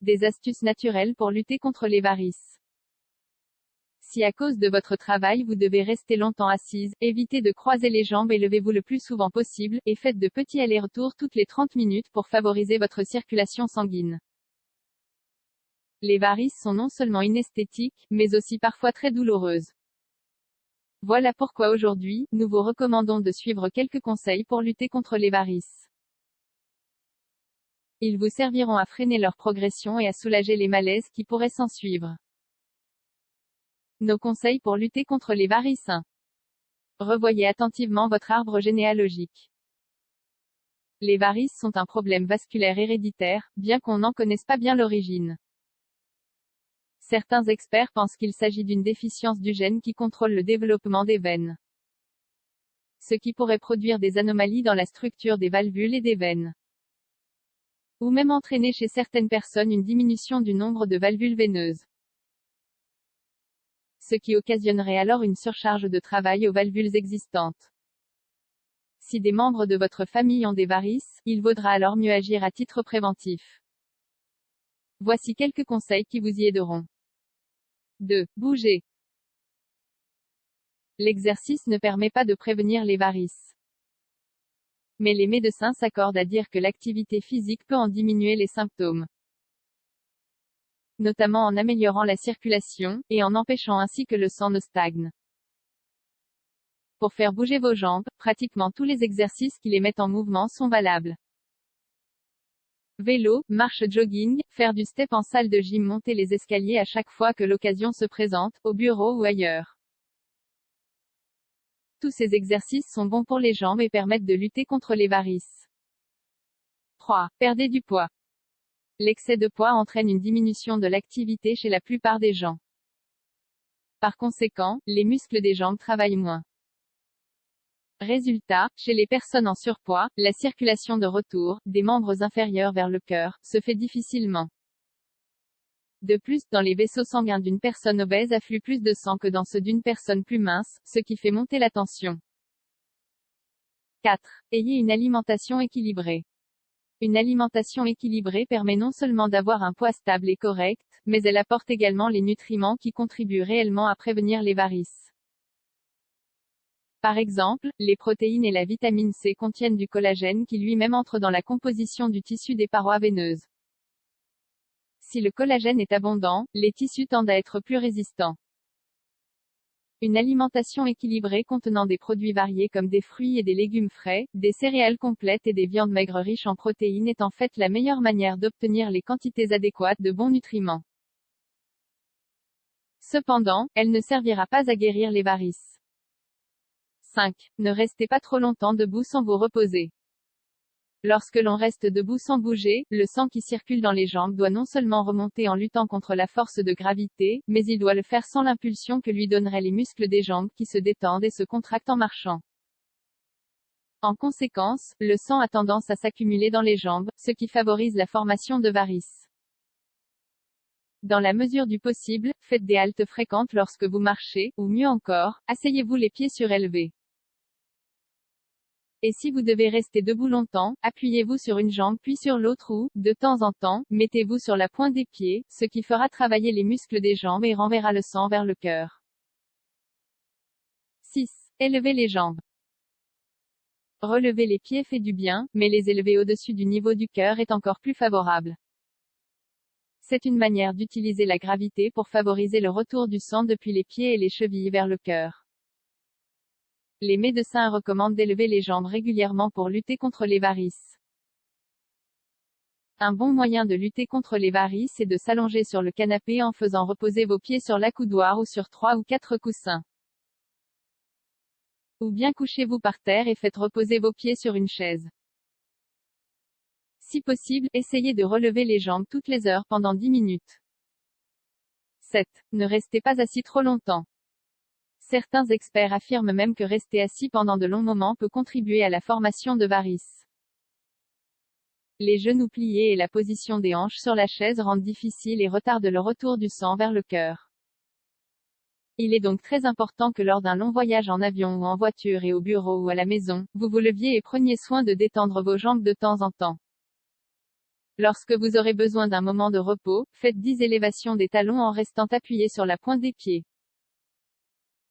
Des astuces naturelles pour lutter contre les varices. Si à cause de votre travail vous devez rester longtemps assise, évitez de croiser les jambes et levez-vous le plus souvent possible, et faites de petits allers-retours toutes les 30 minutes pour favoriser votre circulation sanguine. Les varices sont non seulement inesthétiques, mais aussi parfois très douloureuses. Voilà pourquoi aujourd'hui, nous vous recommandons de suivre quelques conseils pour lutter contre les varices. Ils vous serviront à freiner leur progression et à soulager les malaises qui pourraient s'ensuivre. Nos conseils pour lutter contre les varices. 1. Revoyez attentivement votre arbre généalogique. Les varices sont un problème vasculaire héréditaire, bien qu'on n'en connaisse pas bien l'origine. Certains experts pensent qu'il s'agit d'une déficience du gène qui contrôle le développement des veines, ce qui pourrait produire des anomalies dans la structure des valvules et des veines, ou même entraîner chez certaines personnes une diminution du nombre de valvules veineuses, ce qui occasionnerait alors une surcharge de travail aux valvules existantes. Si des membres de votre famille ont des varices, il vaudra alors mieux agir à titre préventif. Voici quelques conseils qui vous y aideront. 2. Bouger. L'exercice ne permet pas de prévenir les varices, mais les médecins s'accordent à dire que l'activité physique peut en diminuer les symptômes, notamment en améliorant la circulation, et en empêchant ainsi que le sang ne stagne. Pour faire bouger vos jambes, pratiquement tous les exercices qui les mettent en mouvement sont valables. Vélo, marche, jogging, faire du step en salle de gym, monter les escaliers à chaque fois que l'occasion se présente, au bureau ou ailleurs. Tous ces exercices sont bons pour les jambes et permettent de lutter contre les varices. 3. Perdez du poids. L'excès de poids entraîne une diminution de l'activité chez la plupart des gens. Par conséquent, les muscles des jambes travaillent moins. Résultat, chez les personnes en surpoids, la circulation de retour, des membres inférieurs vers le cœur, se fait difficilement. De plus, dans les vaisseaux sanguins d'une personne obèse afflue plus de sang que dans ceux d'une personne plus mince, ce qui fait monter la tension. 4. Ayez une alimentation équilibrée. Une alimentation équilibrée permet non seulement d'avoir un poids stable et correct, mais elle apporte également les nutriments qui contribuent réellement à prévenir les varices. Par exemple, les protéines et la vitamine C contiennent du collagène qui lui-même entre dans la composition du tissu des parois veineuses. Si le collagène est abondant, les tissus tendent à être plus résistants. Une alimentation équilibrée contenant des produits variés comme des fruits et des légumes frais, des céréales complètes et des viandes maigres riches en protéines est en fait la meilleure manière d'obtenir les quantités adéquates de bons nutriments. Cependant, elle ne servira pas à guérir les varices. 5. Ne restez pas trop longtemps debout sans vous reposer. Lorsque l'on reste debout sans bouger, le sang qui circule dans les jambes doit non seulement remonter en luttant contre la force de gravité, mais il doit le faire sans l'impulsion que lui donneraient les muscles des jambes qui se détendent et se contractent en marchant. En conséquence, le sang a tendance à s'accumuler dans les jambes, ce qui favorise la formation de varices. Dans la mesure du possible, faites des haltes fréquentes lorsque vous marchez, ou mieux encore, asseyez-vous les pieds surélevés. Et si vous devez rester debout longtemps, appuyez-vous sur une jambe puis sur l'autre ou, de temps en temps, mettez-vous sur la pointe des pieds, ce qui fera travailler les muscles des jambes et renverra le sang vers le cœur. 6. Élevez les jambes. Relever les pieds fait du bien, mais les élever au-dessus du niveau du cœur est encore plus favorable. C'est une manière d'utiliser la gravité pour favoriser le retour du sang depuis les pieds et les chevilles vers le cœur. Les médecins recommandent d'élever les jambes régulièrement pour lutter contre les varices. Un bon moyen de lutter contre les varices est de s'allonger sur le canapé en faisant reposer vos pieds sur l'accoudoir ou sur 3 ou 4 coussins. Ou bien couchez-vous par terre et faites reposer vos pieds sur une chaise. Si possible, essayez de relever les jambes toutes les heures pendant 10 minutes. 7. Ne restez pas assis trop longtemps. Certains experts affirment même que rester assis pendant de longs moments peut contribuer à la formation de varices. Les genoux pliés et la position des hanches sur la chaise rendent difficile et retardent le retour du sang vers le cœur. Il est donc très important que lors d'un long voyage en avion ou en voiture et au bureau ou à la maison, vous vous leviez et preniez soin de détendre vos jambes de temps en temps. Lorsque vous aurez besoin d'un moment de repos, faites 10 élévations des talons en restant appuyé sur la pointe des pieds.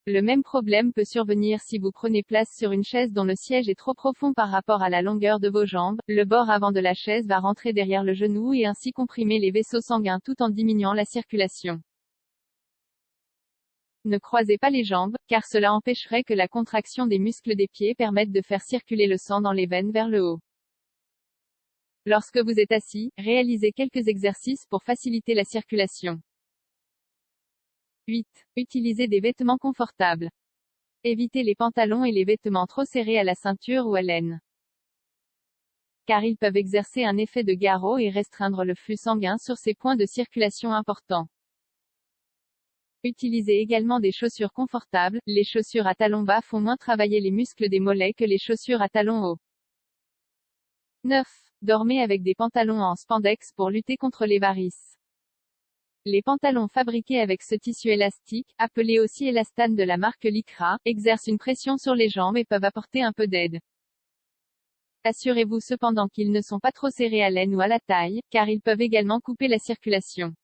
Le même problème peut survenir si vous prenez place sur une chaise dont le siège est trop profond par rapport à la longueur de vos jambes. Le bord avant de la chaise va rentrer derrière le genou et ainsi comprimer les vaisseaux sanguins tout en diminuant la circulation. Ne croisez pas les jambes, car cela empêcherait que la contraction des muscles des pieds permette de faire circuler le sang dans les veines vers le haut. Lorsque vous êtes assis, réalisez quelques exercices pour faciliter la circulation. 8. Utilisez des vêtements confortables. Évitez les pantalons et les vêtements trop serrés à la ceinture ou à l'aine, car ils peuvent exercer un effet de garrot et restreindre le flux sanguin sur ces points de circulation importants. Utilisez également des chaussures confortables. Les chaussures à talons bas font moins travailler les muscles des mollets que les chaussures à talons hauts. 9. Dormez avec des pantalons en spandex pour lutter contre les varices. Les pantalons fabriqués avec ce tissu élastique, appelé aussi élastane de la marque Lycra, exercent une pression sur les jambes et peuvent apporter un peu d'aide. Assurez-vous cependant qu'ils ne sont pas trop serrés à l'aine ou à la taille, car ils peuvent également couper la circulation.